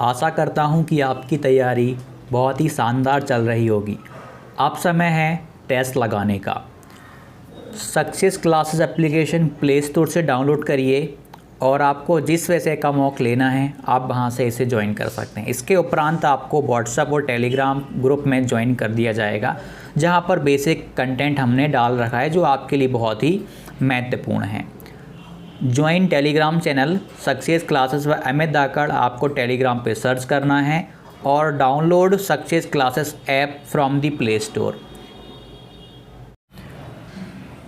आशा करता हूँ कि आपकी तैयारी बहुत ही शानदार चल रही होगी। अब समय है टेस्ट लगाने का। Success classes application play store से डाउनलोड करिए और आपको जिस विषय का मॉक लेना है आप वहां से इसे ज्वाइन कर सकते हैं। इसके उपरांत आपको व्हाट्सएप और टेलीग्राम ग्रुप में ज्वाइन कर दिया जाएगा, जहां पर बेसिक कंटेंट हमने डाल रखा है जो आपके लिए बहुत ही महत्वपूर्ण है। Join Telegram channel success classes व अमित धाकड़ आपको टेलीग्राम पे सर्च करना है और download Success Classes app from the Play Store.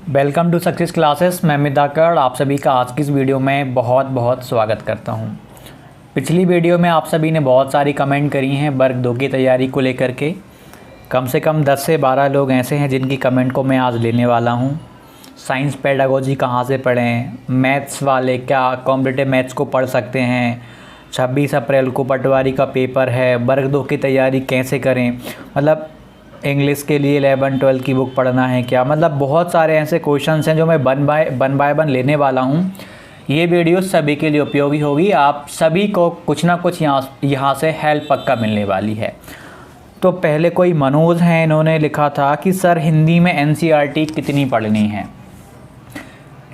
Welcome to Success Classes. मैं अमित धाकड़ आप सभी का आज की इस वीडियो में बहुत बहुत स्वागत करता हूं। पिछली वीडियो में आप सभी ने बहुत सारी कमेंट करी हैं वर्ग 2 की तैयारी को लेकर के। कम से कम 10 से 12 लोग ऐसे हैं जिनकी कमेंट को मैं आज लेने वाला हूं। साइंस पेडागोजी कहाँ से पढ़ें, मैथ्स वाले क्या कॉम्पिटिटिव मैथ्स को पढ़ सकते हैं, 26 अप्रैल को पटवारी का पेपर है, वर्ग 2 की तैयारी कैसे करें, मतलब इंग्लिश के लिए 11 12 की बुक पढ़ना है क्या, मतलब बहुत सारे ऐसे क्वेश्चंस हैं जो मैं वन बाय वन लेने वाला हूं। ये वीडियो सभी के लिए उपयोगी होगी। आप सभी को कुछ ना कुछ यहाँ से हेल्प पक्का मिलने वाली है। तो पहले कोई मनोज हैं, इन्होंने लिखा था कि सर हिंदी में एनसीईआरटी कितनी पढ़नी है।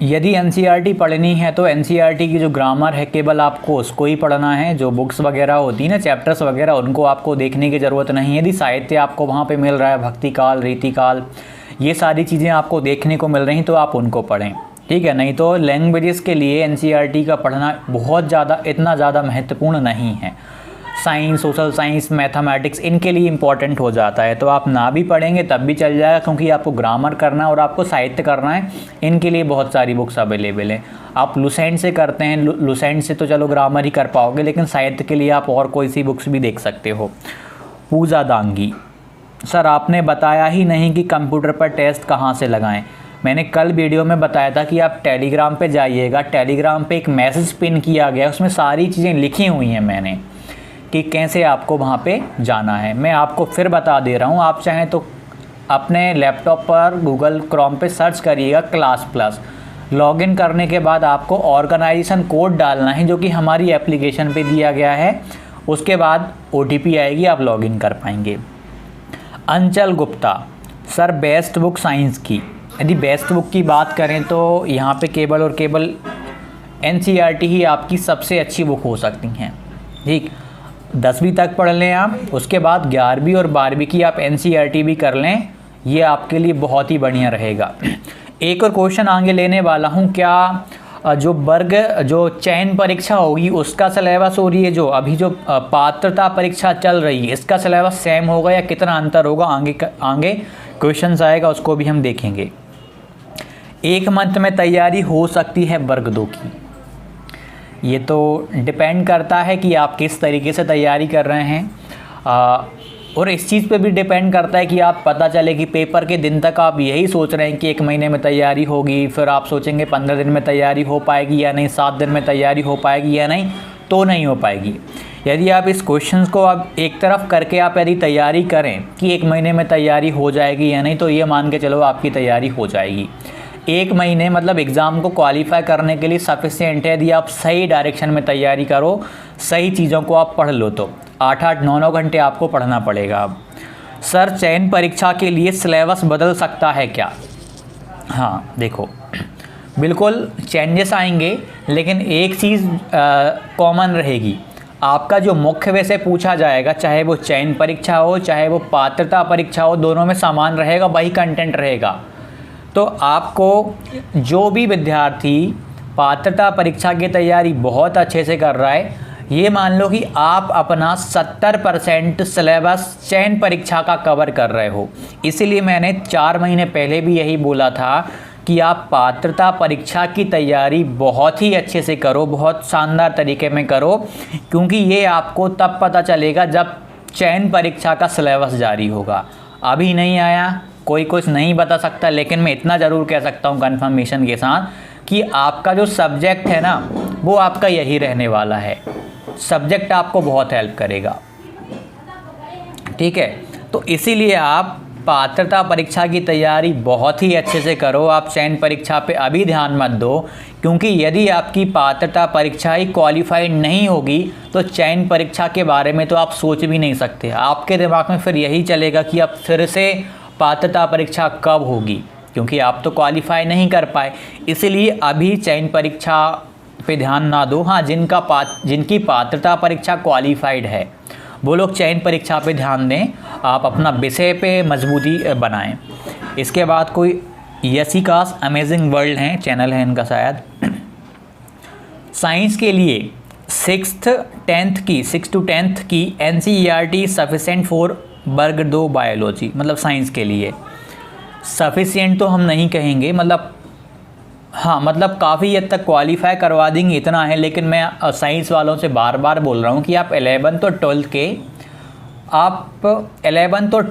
यदि एनसीईआरटी पढ़नी है तो एनसीईआरटी की जो ग्रामर है केवल आपको उसको ही पढ़ना है। जो बुक्स वगैरह होती है ना, चैप्टर्स वगैरह, उनको आपको देखने की ज़रूरत नहीं है। यदि साहित्य आपको वहाँ पे मिल रहा है, भक्ति काल, रीति काल, ये सारी चीज़ें आपको देखने को मिल रही तो आप उनको पढ़ें, ठीक है। नहीं तो लैंग्वेजेस के लिए एनसीईआरटी का पढ़ना बहुत ज़्यादा इतना ज़्यादा महत्वपूर्ण नहीं है। साइंस, सोशल साइंस, मैथमेटिक्स इनके लिए इम्पॉर्टेंट हो जाता है। तो आप ना भी पढ़ेंगे तब भी चल जाएगा, क्योंकि आपको ग्रामर करना है और आपको साहित्य करना है। इनके लिए बहुत सारी बुक्स अवेलेबल हैं। आप लुसेंट से करते हैं, लुसेंट से तो चलो ग्रामर ही कर पाओगे, लेकिन साहित्य के लिए आप और कोई सी बुक्स भी देख सकते हो। पूजा दांगी, सर आपने बताया ही नहीं कि कंप्यूटर पर टेस्ट कहाँ से लगाएं। मैंने कल वीडियो में बताया था कि आप टेलीग्राम पे जाइएगा। टेलीग्राम पे एक मैसेज पिन किया गया, उसमें सारी चीज़ें लिखी हुई हैं मैंने कि कैसे आपको वहाँ पे जाना है। मैं आपको फिर बता दे रहा हूँ। आप चाहें तो अपने लैपटॉप पर गूगल क्रोम पे सर्च करिएगा क्लास प्लस। लॉगिन करने के बाद आपको ऑर्गेनाइजेशन कोड डालना है जो कि हमारी एप्लीकेशन पे दिया गया है। उसके बाद OTP आएगी, आप लॉगिन कर पाएंगे। अंचल Gupta, sir best book science की। यदि बेस्ट बुक की बात करें तो यहाँ पे केवल और केवल NCERT ही आपकी सबसे अच्छी बुक हो सकती हैं, ठीक। 10वीं तक पढ़ लें आप, उसके बाद 11वीं और 12वीं की आप NCERT भी कर लें, ये आपके लिए बहुत ही बढ़िया रहेगा। एक और क्वेश्चन आगे लेने वाला हूँ, क्या जो चयन परीक्षा होगी उसका सिलेबस और ये जो अभी जो पात्रता परीक्षा चल रही है इसका सिलेबस सेम होगा या कितना अंतर होगा, आगे क्वेश्चंस आएगा, उसको भी हम देखेंगे। 1 मंथ में तैयारी हो सकती है वर्ग 2 की। ये तो डिपेंड करता है कि आप किस तरीके से तैयारी कर रहे हैं, और इस चीज़ पे भी डिपेंड करता है कि आप पता चले कि पेपर के दिन तक आप यही सोच रहे हैं कि 1 महीने में तैयारी होगी, फिर आप सोचेंगे 15 दिन में तैयारी हो पाएगी या नहीं, 7 दिन में तैयारी हो पाएगी या नहीं, तो नहीं हो पाएगी। यदि आप इस क्वेश्चन को आप एक तरफ करके आप यदि तैयारी करें कि 1 महीने में तैयारी हो जाएगी या नहीं, तो ये मान के चलो आपकी तैयारी हो जाएगी। 1 महीने मतलब एग्ज़ाम को क्वालिफाई करने के लिए सफिशिएंट है। यदि आप सही डायरेक्शन में तैयारी करो, सही चीज़ों को आप पढ़ लो, तो 8-8 9-9 घंटे आपको पढ़ना पड़ेगा। अब सर चयन परीक्षा के लिए सिलेबस बदल सकता है क्या? हाँ देखो, बिल्कुल चेंजेस आएंगे, लेकिन एक चीज़ कॉमन रहेगी। आपका जो मुख्य विषय पूछा जाएगा, चाहे वो चयन परीक्षा हो चाहे वो पात्रता परीक्षा हो, दोनों में समान रहेगा, वही कंटेंट रहेगा। तो आपको जो भी विद्यार्थी पात्रता परीक्षा की तैयारी बहुत अच्छे से कर रहा है, ये मान लो कि आप अपना 70% सिलेबस चयन परीक्षा का कवर कर रहे हो। इसीलिए मैंने 4 महीने पहले भी यही बोला था कि आप पात्रता परीक्षा की तैयारी बहुत ही अच्छे से करो, बहुत शानदार तरीके में करो, क्योंकि ये आपको तब पता चलेगा जब चयन परीक्षा का सिलेबस जारी होगा। अभी नहीं आया, कोई कुछ नहीं बता सकता, लेकिन मैं इतना ज़रूर कह सकता हूँ कन्फर्मेशन के साथ कि आपका जो सब्जेक्ट है ना, वो आपका यही रहने वाला है। सब्जेक्ट आपको बहुत हेल्प करेगा, ठीक है। तो इसीलिए आप पात्रता परीक्षा की तैयारी बहुत ही अच्छे से करो। आप चयन परीक्षा पे अभी ध्यान मत दो, क्योंकि यदि आपकी पात्रता परीक्षा ही क्वालिफाइड नहीं होगी तो चयन परीक्षा के बारे में तो आप सोच भी नहीं सकते। आपके दिमाग में फिर यही चलेगा कि अब फिर से पात्रता परीक्षा कब होगी, क्योंकि आप तो क्वालिफाई नहीं कर पाए। इसलिए अभी चयन परीक्षा पे ध्यान ना दो। हाँ, जिनकी पात्रता परीक्षा क्वालिफाइड है वो लोग चयन परीक्षा पे ध्यान दें। आप अपना विषय पे मजबूती बनाएं। इसके बाद कोई यशिकास अमेजिंग वर्ल्ड है, चैनल है इनका शायद। साइंस के लिए 6 to 10th की NCERT सफिशेंट फॉर वर्ग 2 बायोलॉजी, मतलब साइंस के लिए सफिशिएंट तो हम नहीं कहेंगे, मतलब हाँ, मतलब काफ़ी हद तक क्वालिफाई करवा देंगे इतना है। लेकिन मैं साइंस वालों से बार बार बोल रहा हूँ कि आप 11th और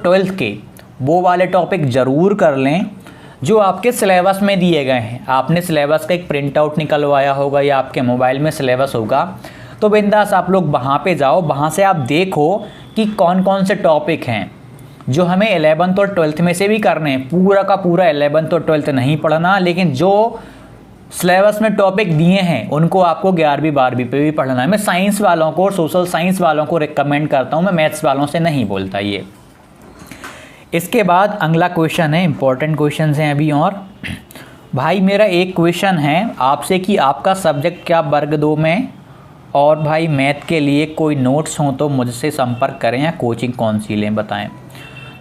12th के वो वाले टॉपिक ज़रूर कर लें जो आपके सिलेबस में दिए गए हैं। आपने सिलेबस का एक प्रिंट आउट निकलवाया होगा या आपके मोबाइल में सिलेबस होगा, तो बिंदास आप लोग वहाँ पे जाओ, वहाँ से आप देखो कि कौन कौन से टॉपिक हैं जो हमें 11th और 12th में से भी करने हैं। पूरा का पूरा 11th और 12th नहीं पढ़ना, लेकिन जो सिलेबस में टॉपिक दिए हैं उनको आपको 11वीं 12वीं पे भी पढ़ना है। मैं साइंस वालों को और सोशल साइंस वालों को रिकमेंड करता हूँ, मैं मैथ्स वालों से नहीं बोलता ये। इसके बाद अगला क्वेश्चन है, इंपॉर्टेंट क्वेश्चन हैं अभी। और भाई मेरा एक क्वेश्चन है आपसे कि आपका सब्जेक्ट क्या वर्ग 2 में, और भाई मैथ के लिए कोई नोट्स हों तो मुझसे संपर्क करें या कोचिंग कौन सी लें, बताएं।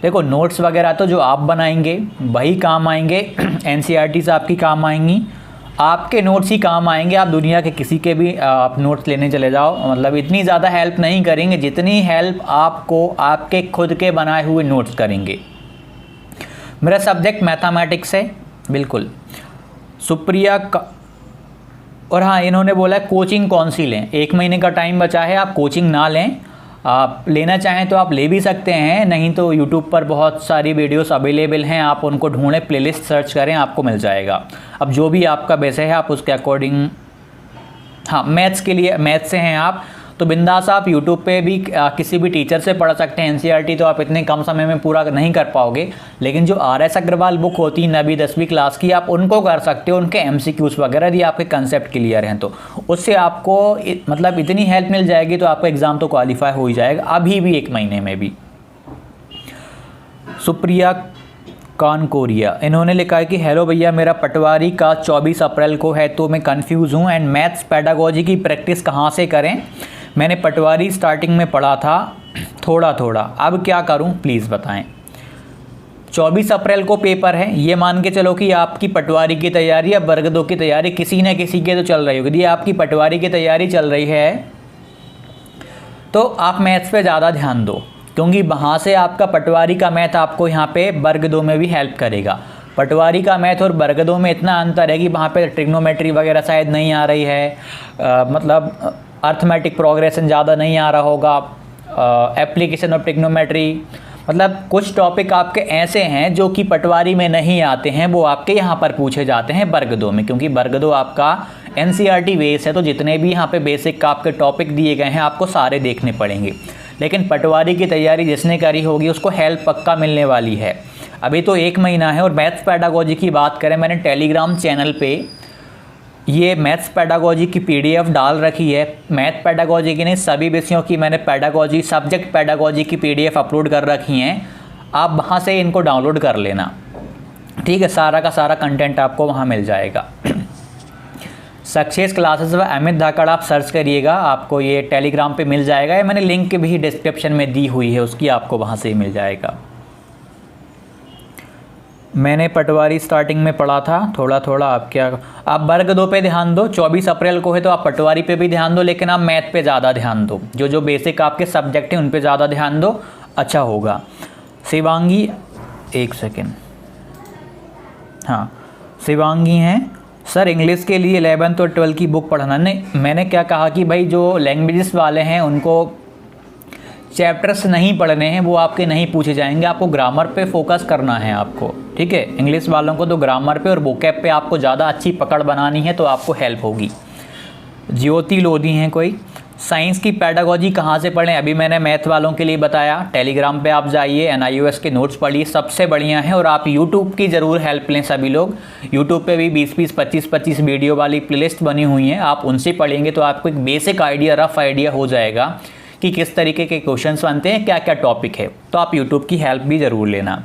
देखो, नोट्स वगैरह तो जो आप बनाएंगे वही काम आएंगे, NCERT से आपकी काम आएंगी, आपके नोट्स ही काम आएंगे। आप दुनिया के किसी के भी आप नोट्स लेने चले जाओ, मतलब इतनी ज़्यादा हेल्प नहीं करेंगे जितनी हेल्प आपको आपके खुद के बनाए हुए नोट्स करेंगे। मेरा सब्जेक्ट मैथमेटिक्स है, बिल्कुल। सुप्रिया का, और हाँ, इन्होंने बोला है कोचिंग कौन सी लें। 1 महीने का टाइम बचा है, आप कोचिंग ना लें। आप लेना चाहें तो आप ले भी सकते हैं, नहीं तो यूट्यूब पर बहुत सारी वीडियोस अवेलेबल हैं, आप उनको ढूंढें, प्लेलिस्ट सर्च करें, आपको मिल जाएगा। अब जो भी आपका विषय है आप उसके अकॉर्डिंग, हाँ, मैथ्स के लिए, मैथ्स से हैं आप तो बिंदास आप यूट्यूब पे भी किसी भी टीचर से पढ़ सकते हैं। NCERT तो आप इतने कम समय में पूरा नहीं कर पाओगे, लेकिन जो RS अग्रवाल बुक होती है 9वीं 10वीं क्लास की, आप उनको कर सकते हो। उनके MCQs वगैरह यदि आपके कंसेप्ट क्लियर हैं तो उससे आपको मतलब इतनी हेल्प मिल जाएगी, तो आपका एग्ज़ाम तो क्वालिफाई हो ही जाएगा अभी भी 1 महीने में भी। सुप्रिया कानकोरिया, इन्होंने लिखा है कि हेलो भैया, मेरा पटवारी का 24 अप्रैल को है तो मैं कंफ्यूज हूँ एंड मैथ्स पेडागोजी की प्रैक्टिस कहाँ से करें। मैंने पटवारी स्टार्टिंग में पढ़ा था थोड़ा थोड़ा, अब क्या करूं प्लीज़ बताएं। 24 अप्रैल को पेपर है, ये मान के चलो कि आपकी पटवारी की तैयारी या वर्ग 2 की तैयारी किसी न किसी के तो चल रही होगी। यदि आपकी पटवारी की तैयारी चल रही है तो आप मैथ्स पे ज़्यादा ध्यान दो, क्योंकि वहाँ से आपका पटवारी का मैथ आपको यहाँ पे वर्ग 2 में भी हेल्प करेगा। पटवारी का मैथ और वर्ग 2 में इतना अंतर है कि वहाँ पे ट्रिग्नोमेट्री वगैरह शायद नहीं आ रही है, मतलब अर्थमेटिक प्रोग्रेशन ज़्यादा नहीं आ रहा होगा, एप्लीकेशन ऑफ ट्रिग्नोमेट्री, मतलब कुछ टॉपिक आपके ऐसे हैं जो कि पटवारी में नहीं आते हैं, वो आपके यहाँ पर पूछे जाते हैं वर्ग 2 में, क्योंकि वर्ग 2 आपका NCERT बेस है। तो जितने भी यहाँ पे बेसिक आपके टॉपिक दिए गए हैं आपको सारे देखने पड़ेंगे। लेकिन पटवारी की तैयारी जिसने करी होगी उसको हेल्प पक्का मिलने वाली है। अभी तो 1 महीना है। और मैथ्स पेडागोजी की बात करें, मैंने टेलीग्राम चैनल पे ये मैथ्स पेडागोजी की PDF डाल रखी है। मैथ पेडागोजी की नहीं, सभी विषयों की मैंने पेडागोजी, सब्जेक्ट पेडागोजी की PDF अपलोड कर रखी हैं। आप वहाँ से इनको डाउनलोड कर लेना, ठीक है। सारा का सारा कंटेंट आपको वहाँ मिल जाएगा। सक्सेस क्लासेस व अमित धाकड़ आप सर्च करिएगा, आपको ये टेलीग्राम पे मिल जाएगा। ये मैंने लिंक भी डिस्क्रिप्शन में दी हुई है, उसकी आपको वहाँ से मिल जाएगा। मैंने पटवारी स्टार्टिंग में पढ़ा था थोड़ा थोड़ा, आप वर्ग 2 पे ध्यान दो। 24 अप्रैल को है तो आप पटवारी पे भी ध्यान दो, लेकिन आप मैथ पे ज़्यादा ध्यान दो। जो बेसिक आपके सब्जेक्ट हैं उन पे ज़्यादा ध्यान दो, अच्छा होगा। शिवांगी, एक सेकेंड, हाँ, शिवांगी हैं सर, इंग्लिश के लिए 11th और 12th की बुक पढ़ना। नहीं, मैंने क्या कहा कि भाई जो लैंग्वेजेस वाले हैं उनको चैप्टर्स नहीं पढ़ने हैं, वो आपके नहीं पूछे जाएंगे। आपको ग्रामर पे फोकस करना है आपको, ठीक है। इंग्लिश वालों को तो ग्रामर पे और वोकैब पे आपको ज़्यादा अच्छी पकड़ बनानी है, तो आपको हेल्प होगी। ज्योति लोधी हैं कोई, साइंस की पेडागोजी कहाँ से पढ़ें, अभी मैंने मैथ वालों के लिए बताया। टेलीग्राम पे आप जाइए, NIOS के नोट्स पढ़िए, सबसे बढ़िया है। और आप यूट्यूब की ज़रूर हेल्प लें सभी लोग। यूट्यूब पे भी 20-20, 25-25 वीडियो वाली प्लेलिस्ट बनी हुई हैं, आप उनसे पढ़ेंगे तो आपको एक बेसिक आइडिया, रफ आइडिया हो जाएगा कि किस तरीके के क्वेश्चन बनते हैं, क्या क्या टॉपिक है। तो आप यूट्यूब की हेल्प भी ज़रूर लेना।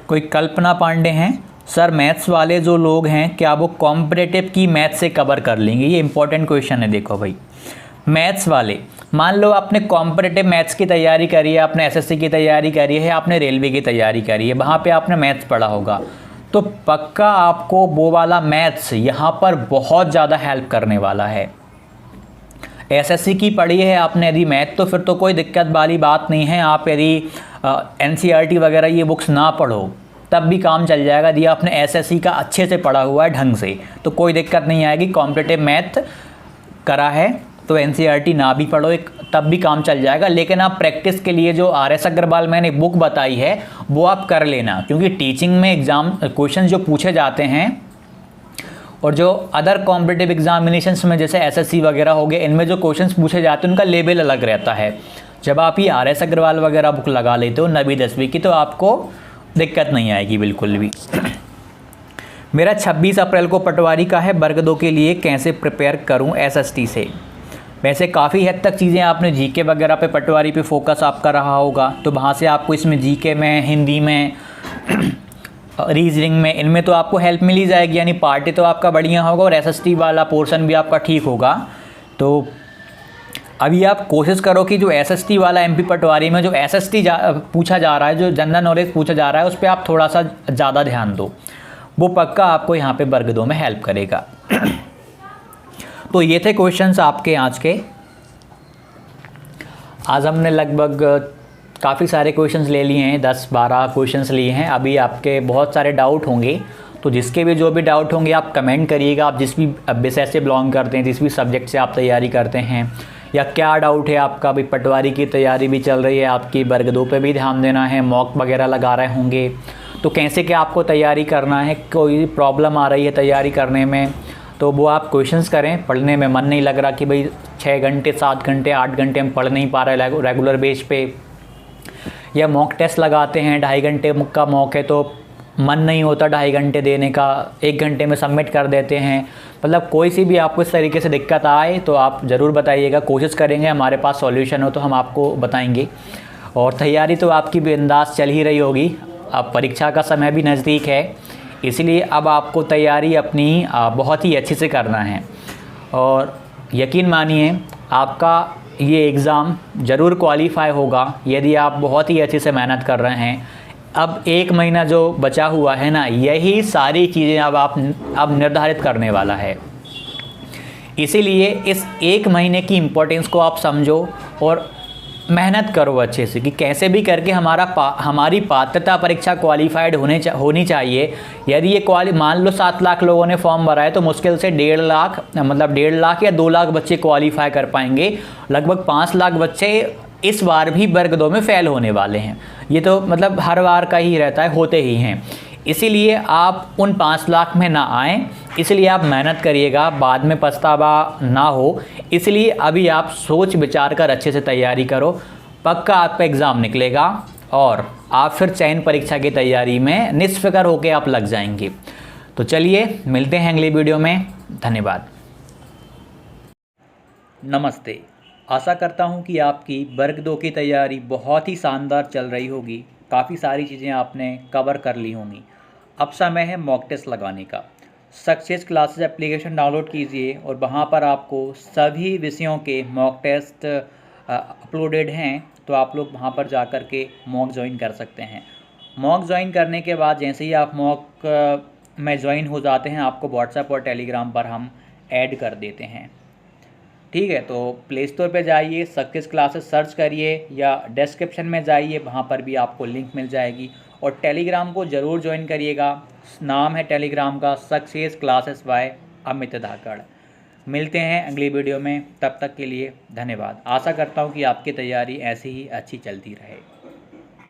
कोई कल्पना पांडे हैं, सर मैथ्स वाले जो लोग हैं क्या वो कॉम्पिटिटिव की मैथ से कवर कर लेंगे? ये इंपॉर्टेंट क्वेश्चन है। देखो भाई, मैथ्स वाले, मान लो आपने कॉम्पिटिटिव मैथ्स की तैयारी करी है, आपने SSC की तैयारी करी है, आपने रेलवे की तैयारी करी है, वहाँ पे आपने मैथ्स पढ़ा होगा, तो पक्का आपको वो वाला मैथ्स यहाँ पर बहुत ज़्यादा हेल्प करने वाला है। SSC की पढ़ी है आपने यदि मैथ, तो फिर तो कोई दिक्कत वाली बात नहीं है। आप यदि NCERT वगैरह ये बुक्स ना पढ़ो तब भी काम चल जाएगा। यदि आपने SSC का अच्छे से पढ़ा हुआ है ढंग से तो कोई दिक्कत नहीं आएगी। कॉम्पिटिटिव मैथ करा है तो NCERT ना भी पढ़ो तब भी काम चल जाएगा। लेकिन आप प्रैक्टिस के लिए जो RS अग्रवाल मैंने बुक बताई है वो आप कर लेना, क्योंकि टीचिंग में एग्ज़ाम क्वेश्चन जो पूछे जाते हैं और जो अदर कॉम्पिटिटिव एग्जामिनेशंस में जैसे SSC वगैरह हो गए, इनमें जो क्वेश्चंस पूछे जाते हैं उनका लेवल अलग रहता है। जब आप ये RS अग्रवाल वगैरह बुक लगा लेते हो 9वीं 10वीं की, तो आपको दिक्कत नहीं आएगी बिल्कुल भी। मेरा 26 अप्रैल को पटवारी का है, वर्ग 2 के लिए कैसे प्रिपेयर करूं SST से? वैसे काफ़ी हद तक चीज़ें आपने GK वगैरह पे, पटवारी पे फोकस आपका रहा होगा, तो वहाँ से आपको इसमें GK में, हिंदी में, रीजनिंग में, इनमें तो आपको हेल्प मिल ही जाएगी। यानी पार्टी तो आपका बढ़िया होगा और SST वाला पोर्शन भी आपका ठीक होगा। तो अभी आप कोशिश करो कि जो SST वाला MP पटवारी में जो SST पूछा जा रहा है, जो जनरल नॉलेज पूछा जा रहा है, उस पर आप थोड़ा सा ज़्यादा ध्यान दो, वो पक्का आपको यहाँ पे वर्ग 2 में हेल्प करेगा। तो ये थे क्वेश्चंस आपके आज के। आज हमने लगभग काफ़ी सारे क्वेश्चंस ले लिए हैं, 10-12 क्वेश्चंस लिए हैं। अभी आपके बहुत सारे डाउट होंगे, तो जिसके भी जो भी डाउट होंगे आप कमेंट करिएगा। आप जिस भी विषय से बिलोंग करते हैं, जिस भी सब्जेक्ट से आप तैयारी करते हैं, या क्या डाउट है आपका। अभी पटवारी की तैयारी भी चल रही है आपकी, वर्ग 2 पे भी ध्यान देना है, मॉक वगैरह लगा रहे होंगे, तो कैसे क्या आपको तैयारी करना है, कोई प्रॉब्लम आ रही है तैयारी करने में, तो वो आप क्वेश्चंस करें। पढ़ने में मन नहीं लग रहा कि भाई 6 घंटे 7 घंटे 8 घंटे हम पढ़ नहीं पा रहे रेगुलर बेस पे, या मॉक टेस्ट लगाते हैं 2.5 घंटे का मॉक है तो मन नहीं होता 2.5 घंटे देने का, 1 घंटे में सबमिट कर देते हैं। मतलब कोई सी भी आपको इस तरीके से दिक्कत आए तो आप ज़रूर बताइएगा, कोशिश करेंगे, हमारे पास सॉल्यूशन हो तो हम आपको बताएंगे। और तैयारी तो आपकी बिंदास चल ही रही होगी, अब परीक्षा का समय भी नज़दीक है, इसलिए अब आपको तैयारी अपनी बहुत ही अच्छे से करना है। और यकीन मानिए आपका ये एग्ज़ाम ज़रूर क्वालिफाई होगा यदि आप बहुत ही अच्छे से मेहनत कर रहे हैं। अब 1 महीना जो बचा हुआ है ना, यही सारी चीज़ें अब निर्धारित करने वाला है। इसीलिए इस 1 महीने की इम्पोर्टेंस को आप समझो और मेहनत करो अच्छे से कि कैसे भी करके हमारी पात्रता परीक्षा क्वालिफाइड होनी चाहिए। यदि ये मान लो 7 लाख लोगों ने फॉर्म भरा है तो मुश्किल से 1.5 लाख, मतलब 1.5 लाख या 2 लाख बच्चे क्वालिफाई कर पाएंगे। लगभग 5 लाख बच्चे इस बार भी वर्ग 2 में फेल होने वाले हैं। ये तो मतलब हर बार का ही रहता है, होते ही हैं। इसीलिए आप उन 5 लाख में ना आएँ, इसलिए आप मेहनत करिएगा, बाद में पछतावा ना हो। इसलिए अभी आप सोच विचार कर अच्छे से तैयारी करो, पक्का आपका एग्ज़ाम निकलेगा और आप फिर चयन परीक्षा की तैयारी में निष्फिक्र होकर आप लग जाएंगे। तो चलिए मिलते हैं अगले वीडियो में। धन्यवाद। नमस्ते। आशा करता हूं कि आपकी वर्ग 2 की तैयारी बहुत ही शानदार चल रही होगी। काफ़ी सारी चीज़ें आपने कवर कर ली होंगी। अब समय है मॉक टेस्ट लगाने का। सक्सेस क्लासेस एप्लीकेशन डाउनलोड कीजिए और वहाँ पर आपको सभी विषयों के मॉक टेस्ट अपलोडेड हैं, तो आप लोग वहाँ पर जा कर के मॉक ज्वाइन कर सकते हैं। मॉक ज्वाइन करने के बाद जैसे ही आप मॉक में ज्वाइन हो जाते हैं, आपको व्हाट्सएप और टेलीग्राम पर हम ऐड कर देते हैं। ठीक है, तो प्ले स्टोर पर जाइए, सक्सेस क्लासेस सर्च करिए या डिस्क्रिप्शन में जाइए, वहाँ पर भी आपको लिंक मिल जाएगी। और टेलीग्राम को ज़रूर ज्वाइन करिएगा, नाम है टेलीग्राम का सक्सेस क्लासेस बाय अमित धाकड़। मिलते हैं अगली वीडियो में, तब तक के लिए धन्यवाद। आशा करता हूँ कि आपकी तैयारी ऐसी ही अच्छी चलती रहे।